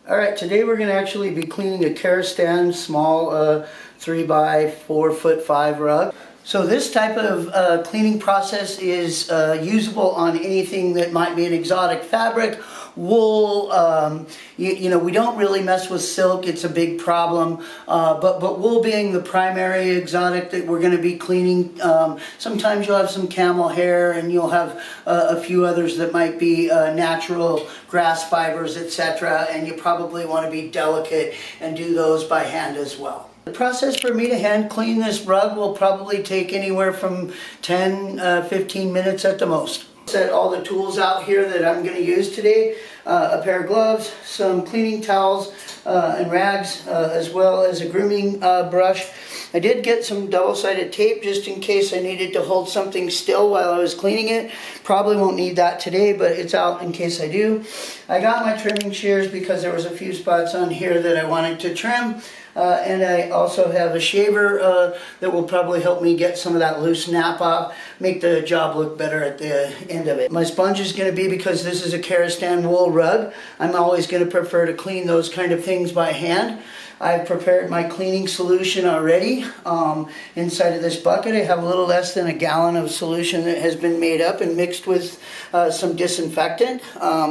Alright, today we're going to actually be cleaning a Karastan small 3 by 4 foot 5 rug. So this type of cleaning process is usable on anything that might be an exotic fabric, wool. You know, we don't really mess with silk, it's a big problem, but wool being the primary exotic that we're going to be cleaning. Sometimes you'll have some camel hair, and you'll have a few others that might be natural grass fibers, etc., and you probably want to be delicate and do those by hand as well. The process for me to hand clean this rug will probably take anywhere from 10-15 minutes at the most. Set all the tools out here that I'm going to use today. A pair of gloves, some cleaning towels and rags, as well as a grooming brush. I did get some double-sided tape just in case I needed to hold something still while I was cleaning it. Probably won't need that today, but it's out in case I do. I got my trimming shears because there was a few spots on here that I wanted to trim. And I also have a shaver that will probably help me get some of that loose nap off, make the job look better at the end of it. My sponge is going to be, because this is a Karastan wool rug, I'm always going to prefer to clean those kind of things by hand. I've prepared my cleaning solution already. Inside of this bucket I have a little less than a gallon of solution that has been made up and mixed with some disinfectant.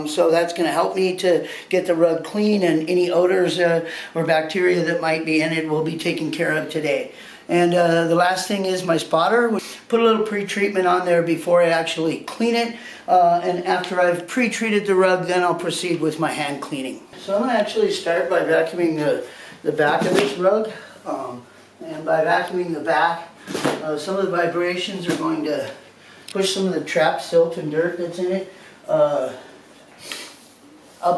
So that's going to help me to get the rug clean, and any odors or bacteria that might be in it will be taken care of today. And the last thing is my spotter. Put a little pre-treatment on there before I actually clean it. And after I've pre-treated the rug, then I'll proceed with my hand cleaning. So I'm going to actually start by vacuuming the back of this rug. And by vacuuming the back, some of the vibrations are going to push some of the trapped silt and dirt that's in it up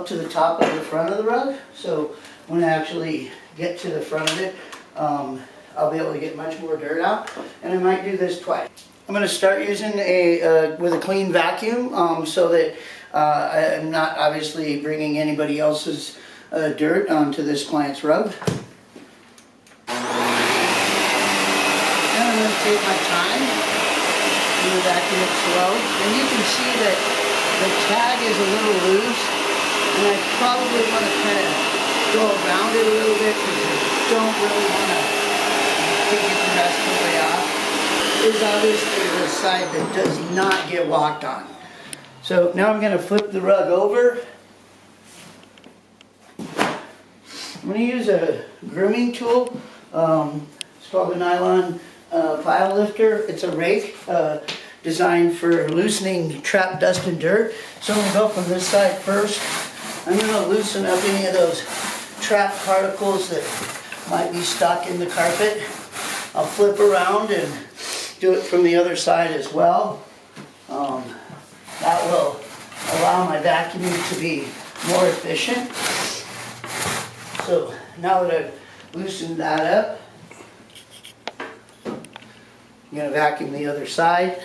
to the top of the front of the rug. So when I actually get to the front of it, I'll be able to get much more dirt out, and I might do this twice. I'm going to start using with a clean vacuum so that I'm not obviously bringing anybody else's dirt onto this client's rug. And I'm going to take my time and vacuum it slow. And you can see that the tag is a little loose, and I probably want to kind of go around it a little bit because I don't really want to take it the rest of the way off. Is obviously the side that does not get walked on. So now I'm going to flip the rug over. I'm going to use a grooming tool. It's called a Nylon pile lifter. It's a rake designed for loosening trapped dust and dirt. So I'm going to go from this side first. I'm going to loosen up any of those trapped particles that might be stuck in the carpet. I'll flip around and do it from the other side as well. That will allow my vacuuming to be more efficient. So now that I've loosened that up, I'm going to vacuum the other side.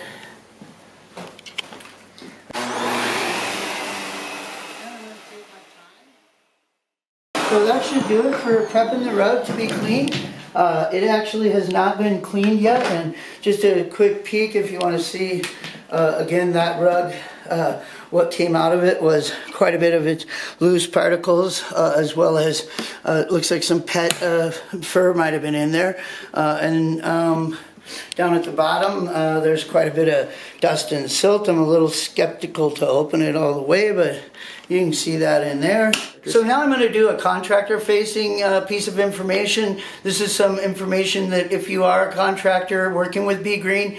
So that should do it for prepping the rug to be clean. It actually has not been cleaned yet, and just a quick peek if you want to see again that rug. What came out of it was quite a bit of its loose particles, as well as it looks like some pet fur might have been in there. And down at the bottom there's quite a bit of dust and silt. I'm a little skeptical to open it all the way, but you can see that in there. So now I'm going to do a contractor facing piece of information. This is some information that if you are a contractor working with Be Green,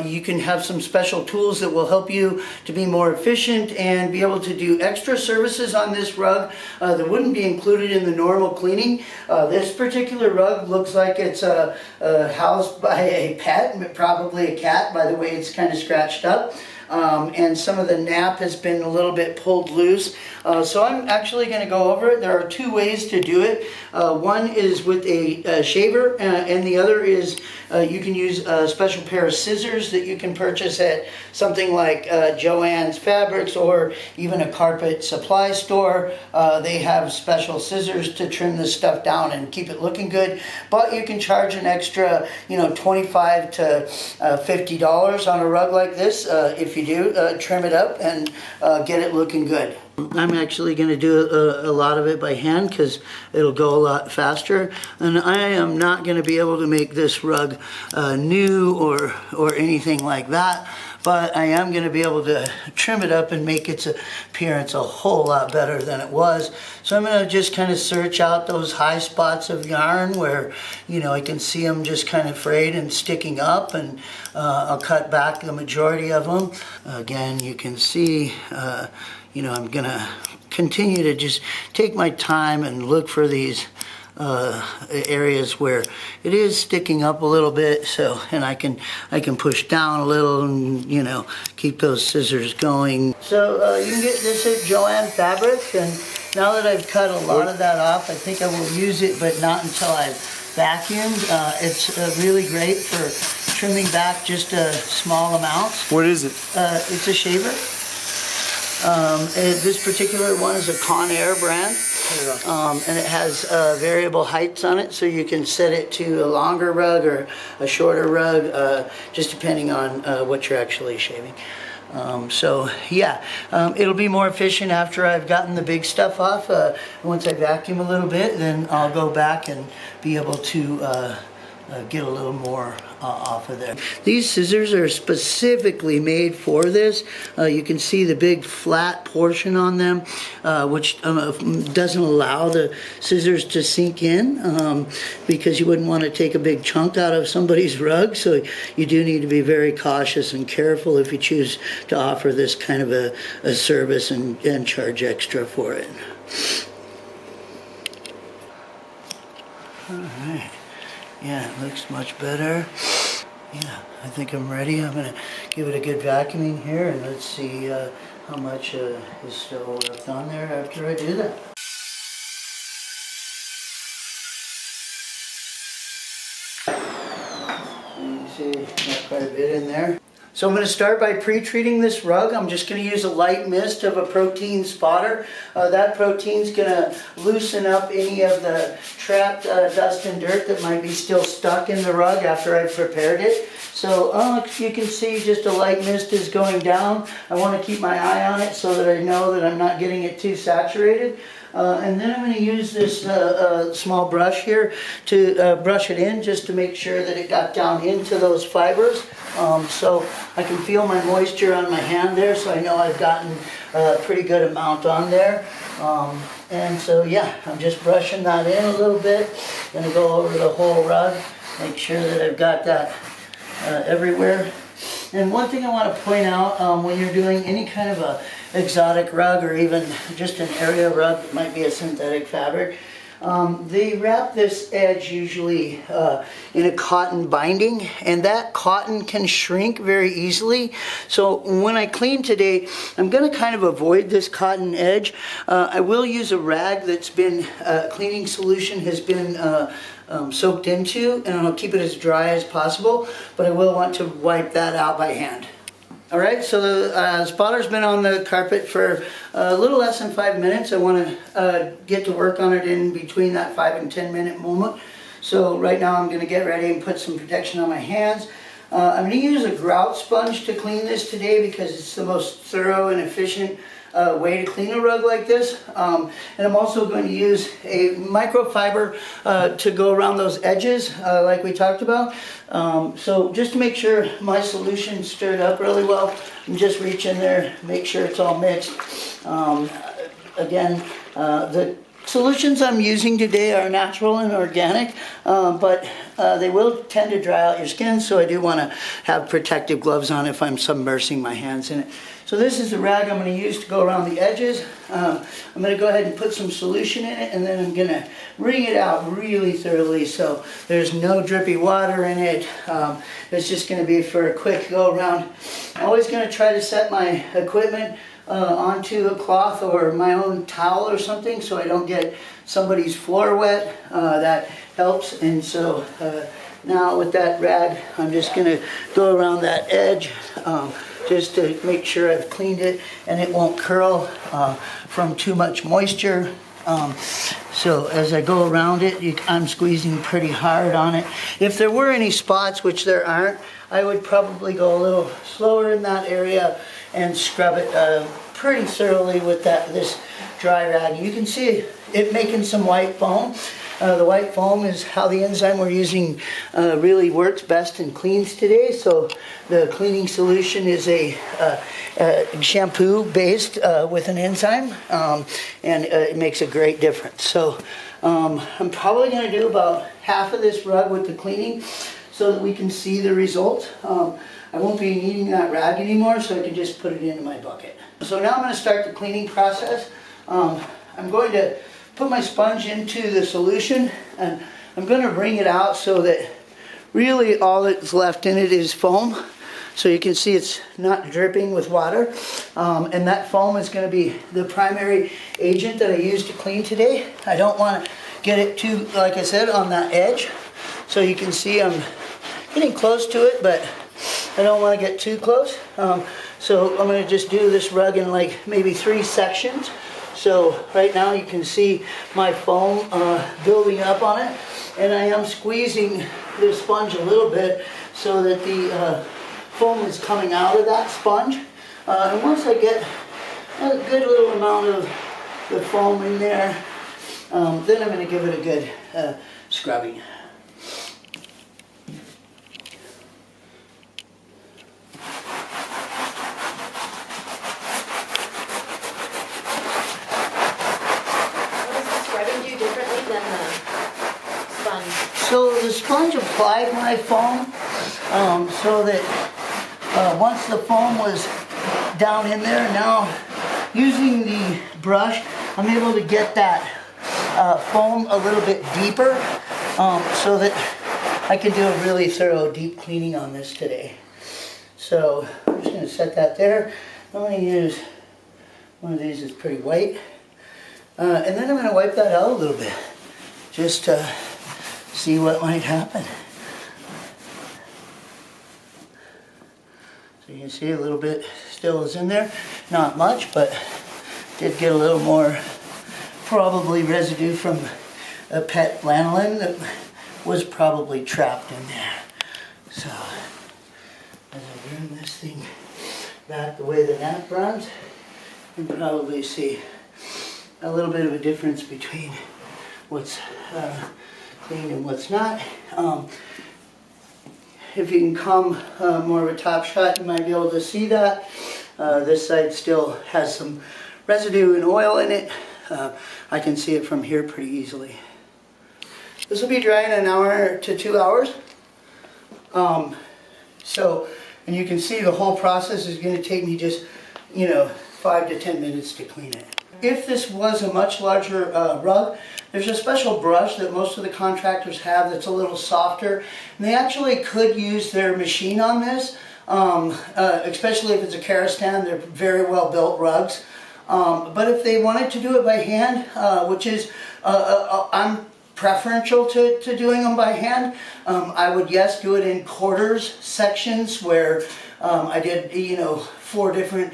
you can have some special tools that will help you to be more efficient and be able to do extra services on this rug that wouldn't be included in the normal cleaning. This particular rug looks like it's housed by a pet, probably a cat by the way it's kind of scratched up. And some of the nap has been a little bit pulled loose. So I'm actually going to go over it. There are two ways to do it. One is with a shaver, and the other is you can use a special pair of scissors that you can purchase at something like Joann's Fabrics or even a carpet supply store. They have special scissors to trim this stuff down and keep it looking good. But you can charge an extra, $25 to $50 on a rug like this if you do trim it up and get it looking good. I'm actually going to do a lot of it by hand because it'll go a lot faster, and I am not going to be able to make this rug new or anything like that, but I am going to be able to trim it up and make its appearance a whole lot better than it was. So I'm going to just kind of search out those high spots of yarn where, you know, I can see them just kind of frayed and sticking up, and I'll cut back the majority of them. Again, you can see you know, I'm gonna continue to just take my time and look for these areas where it is sticking up a little bit, so, and I can push down a little and, you know, keep those scissors going. So you can get this at Joann Fabric, and now that I've cut a lot of that off, I think I will use it, but not until I've vacuumed. It's really great for trimming back just small amounts. What is it? It's a shaver. This particular one is a Conair brand, and it has variable heights on it, so you can set it to a longer rug or a shorter rug, just depending on what you're actually shaving. So yeah, it'll be more efficient after I've gotten the big stuff off. Once I vacuum a little bit, then I'll go back and be able to get a little more off of there. These scissors are specifically made for this. You can see the big flat portion on them, which doesn't allow the scissors to sink in, because you wouldn't want to take a big chunk out of somebody's rug. So you do need to be very cautious and careful if you choose to offer this kind of a service and charge extra for it. All right. Yeah, it looks much better. Yeah, I think I'm ready. I'm going to give it a good vacuuming here, and let's see how much is still left on there after I do that. You can see got quite a bit in there. So I'm going to start by pre-treating this rug. I'm just going to use a light mist of a protein spotter. That protein's going to loosen up any of the trapped dust and dirt that might be still stuck in the rug after I've prepared it. So you can see just a light mist is going down. I want to keep my eye on it so that I know that I'm not getting it too saturated. And then I'm going to use this small brush here to brush it in, just to make sure that it got down into those fibers. So I can feel my moisture on my hand there, so I know I've gotten a pretty good amount on there. And so yeah, I'm just brushing that in a little bit. Going to go over the whole rug, make sure that I've got that everywhere. And one thing I want to point out, when you're doing any kind of a exotic rug, or even just an area rug that might be a synthetic fabric, they wrap this edge usually in a cotton binding, and that cotton can shrink very easily. So when I clean today, I'm going to kind of avoid this cotton edge. I will use a rag that's been cleaning solution has been soaked into, and I'll keep it as dry as possible, but I will want to wipe that out by hand. Alright, so the spotter's been on the carpet for a little less than 5 minutes. I want to get to work on it in between that 5 and 10 minute moment. So right now I'm going to get ready and put some protection on my hands. I'm going to use a grout sponge to clean this today because it's the most thorough and efficient way to clean a rug like this. And I'm also going to use a microfiber to go around those edges like we talked about. So just to make sure my solution's stirred up really well, and just reach in there, make sure it's all mixed. Again, the solutions I'm using today are natural and organic, but they will tend to dry out your skin, so I do want to have protective gloves on if I'm submersing my hands in it. So this is the rag I'm going to use to go around the edges. I'm going to go ahead and put some solution in it, and then I'm going to wring it out really thoroughly so there's no drippy water in it. It's just going to be for a quick go around. I'm always going to try to set my equipment onto a cloth or my own towel or something so I don't get somebody's floor wet. That helps. And so now with that rag, I'm just going to go around that edge just to make sure I've cleaned it and it won't curl from too much moisture. So as I go around it, I'm squeezing pretty hard on it. If there were any spots, which there aren't, I would probably go a little slower in that area and scrub it pretty thoroughly with this dry rag. You can see it making some white foam. The white foam is how the enzyme we're using really works best and cleans today. So the cleaning solution is a shampoo based with an enzyme, and it makes a great difference. So I'm probably going to do about half of this rug with the cleaning so that we can see the result. I won't be needing that rag anymore, so I can just put it into my bucket. So now I'm going to start the cleaning process. I'm going to put my sponge into the solution, and I'm going to wring it out so that really all that's left in it is foam. So you can see it's not dripping with water, and that foam is going to be the primary agent that I use to clean today. I don't want to get it too, like I said, on that edge. So you can see I'm getting close to it, but I don't want to get too close. So I'm going to just do this rug in like maybe 3 sections. So right now you can see my foam building up on it, and I am squeezing the sponge a little bit so that the foam is coming out of that sponge. And once I get a good little amount of the foam in there, then I'm going to give it a good scrubbing. So the sponge applied my foam so that once the foam was down in there, now using the brush, I'm able to get that foam a little bit deeper so that I can do a really thorough deep cleaning on this today. So I'm just going to set that there. I'm going to use one of these that's pretty white. And then I'm going to wipe that out a little bit just to see what might happen. So you can see a little bit still is in there. Not much, but did get a little more probably residue from a pet lanolin that was probably trapped in there. So as I bring this thing back the way the nap runs, you can probably see a little bit of a difference between what's clean and what's not. If you can come more of a top shot, you might be able to see that. This side still has some residue and oil in it. I can see it from here pretty easily. This will be dry in 1 hour to 2 hours. And you can see the whole process is going to take me just, 5 to 10 minutes to clean it. If this was a much larger rug, there's a special brush that most of the contractors have that's a little softer. And they actually could use their machine on this, especially if it's a Karastan. They're very well built rugs. But if they wanted to do it by hand, which is, I'm preferential to doing them by hand, I would, yes, do it in quarters sections where I did, 4 different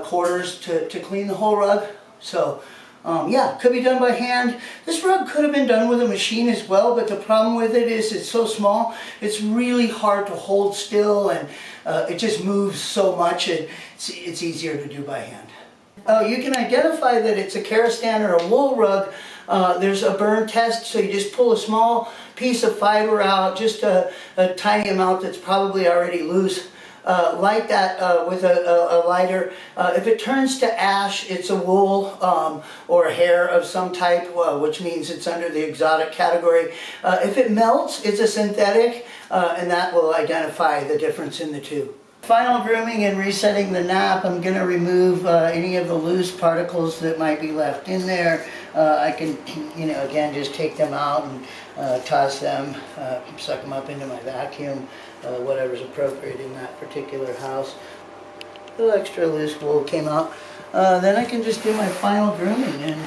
quarters to clean the whole rug. So yeah, could be done by hand. This rug could have been done with a machine as well, but the problem with it is it's so small, it's really hard to hold still, and it just moves so much, it's easier to do by hand. You can identify that it's a Karastan or a wool rug. There's a burn test, so you just pull a small piece of fiber out, just a tiny amount that's probably already loose. Light that with a lighter. If it turns to ash, it's a wool or hair of some type, which means it's under the exotic category. If it melts, it's a synthetic, and that will identify the difference in the two. Final grooming and resetting the nap, I'm going to remove any of the loose particles that might be left in there. I can, again, just take them out and toss them, suck them up into my vacuum, whatever's appropriate in that particular house. A little extra loose wool came out. Then I can just do my final grooming, and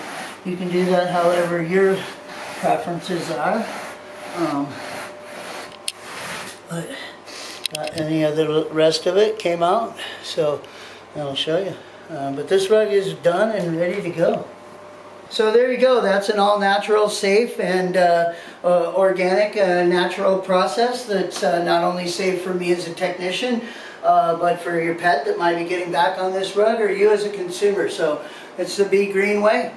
you can do that however your preferences are. But any of the rest of it came out, so I'll show you. But this rug is done and ready to go. So there you go. That's an all-natural, safe, and organic, natural process that's not only safe for me as a technician, but for your pet that might be getting back on this rug, or you as a consumer. So it's the Be Green way.